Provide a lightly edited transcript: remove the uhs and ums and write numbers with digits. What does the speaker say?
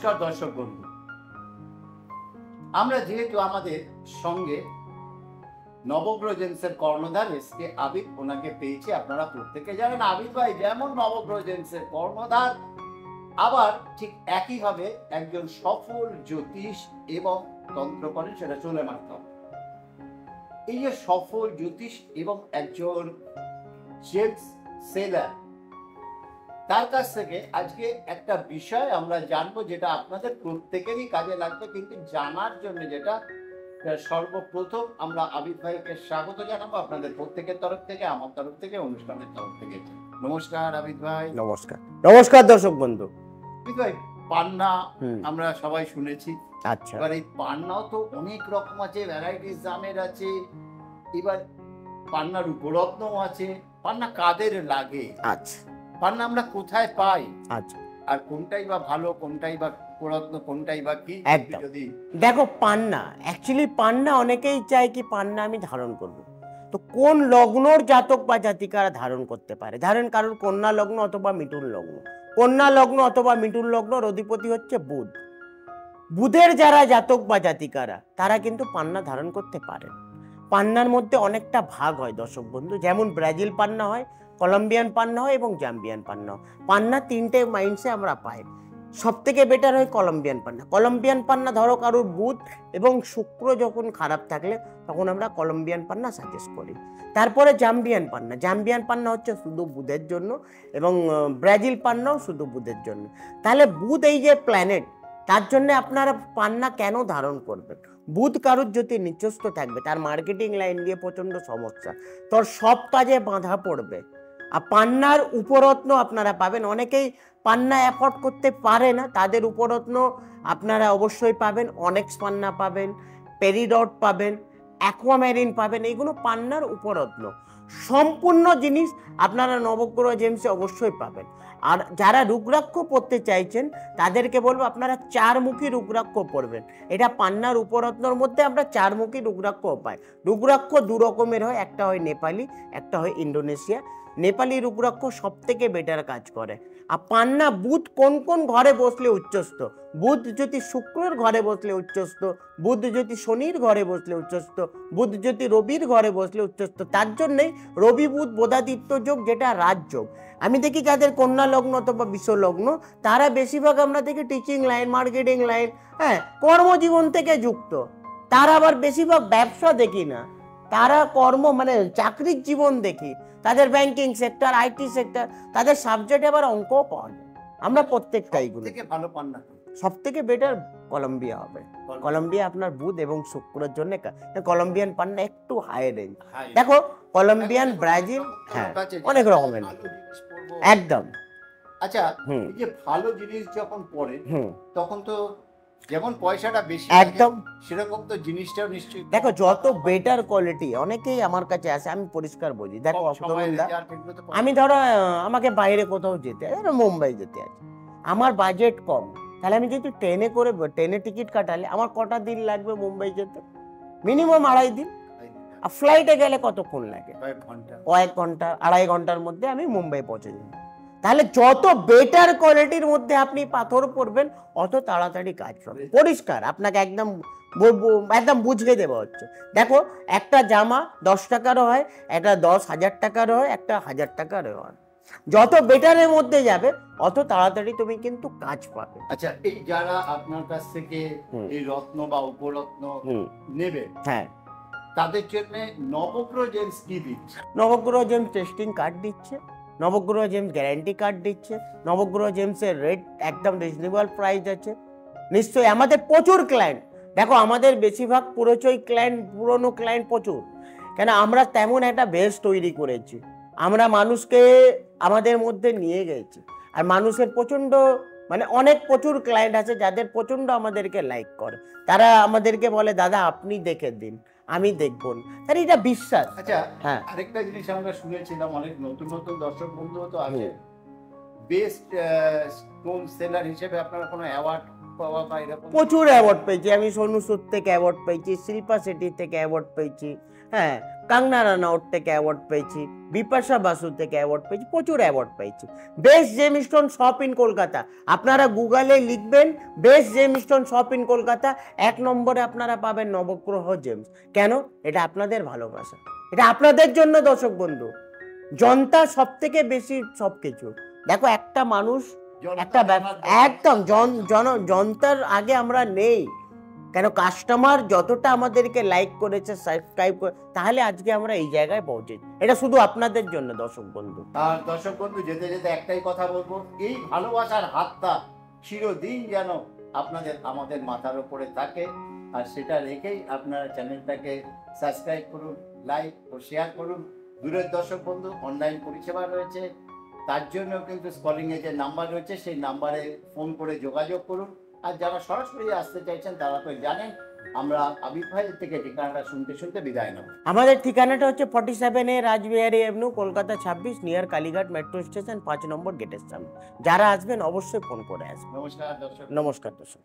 নমস্কার দর্শক বন্ধু, আমরা যেহেতু আমাদের সঙ্গে নবগ্রহ জেমসের কর্ণধার এসকে আবিদ, ওনাকে পেয়েছি। আপনারা প্রত্যেকে জানেন আবিদ ভাই যেমন নবগ্রহ জেমসের কর্ণধার, আবার ঠিক একইভাবে একজন সফল জ্যোতিষ এবং তন্ত্র করেন, সেটা চলে মারতে হবে। এই যে সফল জ্যোতিষ এবং একজন জেমস সেলার, তার কাছ থেকে আজকে একটা বিষয় আমরা জানবো যেটা আপনাদের প্রত্যেকেরই কাজে লাগবে। কিন্তু জানার জন্য যেটা সর্বপ্রথম আমরা আবিদ ভাইকে স্বাগত জানাবো আপনাদের প্রত্যেকের তরফ থেকে, আমার তরফ থেকে, অনুষ্ঠানের তরফ থেকে। নমস্কার আবিদ ভাই। নমস্কার। নমস্কার দর্শক বন্ধু। আবিদ ভাই, পান্না আমরা সবাই শুনেছি। আচ্ছা, এবার এই পান্নাও তো অনেক রকম আছে, ভ্যারাইটিস দামের আছে। এবার পান্নার উপরত্নও আছে। পান্না কাদের লাগে? আচ্ছা, পান্না আমরা কোথায় পাই? আচ্ছা, আর কোনটাই বা ভালো, কোনটাই বা উপরত্ন, কোনটাই বা কি? একদম। যদি দেখো, পান্না অ্যাকচুয়ালি পান্না অনেকেই চায় কি পান্না আমি ধারণ করব। তো কোন লগ্নর জাতক বা জাতিকারা ধারণ করতে পারে? ধরেন কারোর কন্যা লগ্ন অথবা মিথুন লগ্ন। কন্যা লগ্ন অথবা মিথুন লগ্নর অধিপতি হচ্ছে বুধ। বুধের যারা জাতক বা জাতিকারা তারা কিন্তু পান্না ধারণ করতে পারে। পান্নার মধ্যে অনেকটা ভাগ হয় দর্শক বন্ধু, যেমন ব্রাজিল পান্না হয়, কলম্বিয়ান পান্না হয় এবং জাম্বিয়ান পান্না হয়। পান্না তিনটে মাইন্ডসে আমরা পাই। সব থেকে বেটার হয় কলম্বিয়ান পান্না। কলম্বিয়ান পান্না ধরো কারোর বুধ এবং শুক্র যখন খারাপ থাকলে তখন আমরা কলম্বিয়ান পান্না সাজেস্ট করি। তারপরে জাম্বিয়ান পান্না। জাম্বিয়ান পান্না হচ্ছে শুধু বুধের জন্য এবং ব্রাজিল পান্নাও শুধু বুধের জন্য। তাহলে বুধ এই যে প্ল্যানেট, তার জন্য আপনারা পান্না কেন ধারণ করবেন? বুধ কারুর যদি নিচস্থ থাকবে, তার মার্কেটিং লাইন দিয়ে প্রচন্ড সমস্যা, তোর সব কাজে বাধা পড়বে। আর পান্নার উপরত্ন আপনারা পাবেন। অনেকেই পান্না অ্যাফোর্ড করতে পারে না, তাদের উপরত্ন আপনারা অবশ্যই পাবেন। অনেক্স পান্না পাবেন, পেরিডট পাবেন, অ্যাকোয়ামেরিন পাবেন। এইগুলো পান্নার উপরত্ন। সম্পূর্ণ জিনিস আপনারা নবগ্রহ জেমসে অবশ্যই পাবেন। আর যারা রুদ্রাক্ষ পড়তে চাইছেন তাদেরকে বলবো আপনারা চারমুখী রুদ্রাক্ষ পড়বেন। এটা পান্নার উপরত্নর মধ্যে আমরা চারমুখী রুদ্রাক্ষ পাই। রুদ্রাক্ষ দু রকমের হয়, একটা হয় নেপালি, একটা হয় ইন্দোনেশিয়া। নেপালি রুদ্রাক্ষ সব থেকে বেটার কাজ করে। আর পান্না বুধ কোন কোন ঘরে বসলে উচ্চস্থ? বুধ যদি শুক্রের ঘরে বসলে উচ্চস্থ, বুধ যদি শনির ঘরে বসলে উচ্চস্থ, বুধ যদি রবির ঘরে বসলে উচ্চস্থ। তার জন্যই রবি বুধ বোধাদিত্য যোগ, যেটা রাজযোগ। আমি দেখি যাদের কন্যা লগ্ন অথবা বিশ্ব লগ্ন, তারা বেশিরভাগ আমরা দেখি টিচিং লাইন, মার্কেটিং লাইন, হ্যাঁ, কর্মজীবন থেকে যুক্ত। তারা আবার বেশিরভাগ ব্যবসা দেখি না, তারা কর্ম মানে চাকরির জীবন দেখি। তাদের ব্যাংকিং সেক্টর, আইটি সেক্টর, তাদের সাবজেক্টে আবার অঙ্কও পাওয়া যায়। আমরা প্রত্যেকটাই গুলো থেকে ভালো পান্না সব থেকে বেটার কলম্বিয়া হবে। কলম্বিয়া আপনার বুধ এবং শুক্রের জন্য কলম্বিয়ান পান্না একটু হাই রেঞ্জ। দেখো কলম্বিয়ান, ব্রাজিল, হ্যাঁ, অনেক রকমের একদম। আচ্ছা, এই যে ভালো জিনিস যখন পড়ে তখন তো যেমন পয়সাটা বেশি একদম সেরকম তো জিনিসটাও নিশ্চয়ই। দেখো যত বেটার কোয়ালিটি, অনেকেই আমার কাছে আসে, আমি পরিষ্কার বলি। দেখো আমি ধরো আমাকে বাইরে কোথাও যেতে হয়, মুম্বাই যেতে আছে, আমার বাজেট কম, তাহলে আমি যদি ট্রেনে টিকিট কাটালে আমার কটা দিন লাগবে মুম্বাই যেতে? মিনিমাম 2.5 দিন। আর ফ্লাইটে গেলে কতক্ষণ লাগে? কয়েক ঘন্টা, 2.5 ঘন্টার মধ্যে আমি মুম্বাই পৌঁছে যাব। তাহলে যত বেটার কোয়ালিটির মধ্যে আপনি পাথর পড়বেন অত তাড়াতাড়ি কাজ হবে। পরিষ্কার আপনাকে একদম একদম বুঝিয়ে দেওয়া হচ্ছে। দেখো একটা জামা 10 টাকারও হয়, একটা 10,000 টাকারও হয়, একটা 1000 টাকারও হয়। যত বেটারের মধ্যে যাবে অত তাড়াতাড়ি তুমি কিন্তু কাজ পাবে। আচ্ছা, এই যারা আপনার কাছ থেকে এই রত্ন বা উপরত্ন নেবে, হ্যাঁ, তাদের জন্য নবগ্রহ জেমস কি দিচ্ছে? নবগ্রহ জেমস টেস্টিং কার্ড দিচ্ছে, নবগ্রহ জেমস গ্যারান্টি কার্ড দিচ্ছে, নবগ্রহ জেমসের রেট একদম রিজনেবল প্রাইস আছে। নিশ্চয়ই আমাদের প্রচুর ক্লায়েন্ট, দেখো আমাদের বেশিরভাগ পুরনো ক্লায়েন্ট প্রচুর। কেন আমরা তেমন একটা বেস তৈরি করেছি, আমরা মানুষকে আমাদের মধ্যে নিয়ে গেছি। আর মানুষের প্রচন্ড প্রচুর ক্লায়েন্ট আছে যাদের প্রচন্ড আমাদেরকে লাইক করে। তারা আমাদেরকে বলে দাদা আপনি দেখে দিন, আমি দেখবো না, তার এটা বিশ্বাস। আচ্ছা, হ্যাঁ, আরেকটা জিনিস আমরা শুনেছিলাম, অনেক নতুন নতুন দর্শক বন্ধু তো আছে, বেস্ট স্টোন সেলার হিসেবে আপনারা কোনো অ্যাওয়ার্ড পাওয়া বা এরকম? প্রচুর অ্যাওয়ার্ড পেয়েছি আমি। সোনু সুদ থেকে অ্যাওয়ার্ড পেয়েছি, শিল্পা শেট্টি থেকে অ্যাওয়ার্ড পেয়েছি, হ্যাঁ, কাঙ্গনা রানাউত থেকে অ্যাওয়ার্ড পেয়েছি, বিপাশা বাসু থেকে অ্যাওয়ার্ড পেয়েছি, প্রচুর অ্যাওয়ার্ড পেয়েছি। Best gemstone shop in Kolkata, আপনারা গুগলে লিখবেন best gemstone shop in Kolkata, 1 নম্বরে আপনারা পাবেন নবগ্রহ জেমস। কেন? এটা আপনাদের ভালোবাসা, এটা আপনাদের জন্য দর্শক বন্ধু। জনতা সব থেকে বেশি সবকিছু। দেখো একটা মানুষ একটা একদম জনতার আগে আমরা নেই কেন, কাস্টমার যতটা আমাদেরকে লাইক করেছে, সাবস্ক্রাইব করে, তাহলে আজকে আমরা এই জায়গায় পৌঁছেছি। এটা শুধু আপনাদের জন্য দর্শক বন্ধু। আর দর্শক বন্ধু, যেতে যেতে একটাই কথা বলবো, এই ভালোবাসার হাতটা চিরদিন যেন আপনাদের আমাদের মাথার উপরে থাকে, আর সেটা রেখেই আপনারা চ্যানেলটাকে সাবস্ক্রাইব করুন, লাইক ও শেয়ার করুন। দূরের দর্শক বন্ধু, অনলাইন পরিষেবা রয়েছে, তার জন্য কিন্তু স্কলিংয়ে যে নাম্বার রয়েছে সেই নাম্বারে ফোন করে যোগাযোগ করুন। আর যারা সরাসরি আসতে চাইছেন তারা তো জানেন, আমরা আবিদ ভাইয়ের থেকে ঠিকানাটা শুনতে শুনতে বিদায় নেব। আমাদের ঠিকানাটা হচ্ছে 47A Rajbihari Avenue, Kolkata 26, near Kalighat metro station, 5 নম্বর গেটের সামনে। যারা আসবেন অবশ্যই ফোন করে আসবেন। নমস্কার দর্শক। নমস্কার দর্শক।